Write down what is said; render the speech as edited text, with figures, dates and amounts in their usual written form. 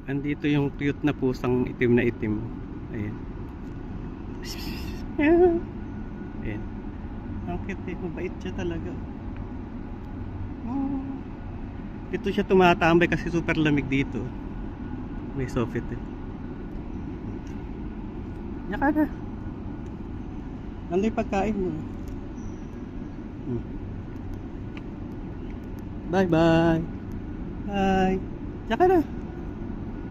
Andito yung cute na pusang itim na itim. Ayan. Ayan. Ang cute eh. Mabait siya talaga. Oh. Dito siya tumatambay kasi super lamig dito. May soffit eh. Yaka na. Ano yung pagkain mo? Bye bye. Bye. Yaka na.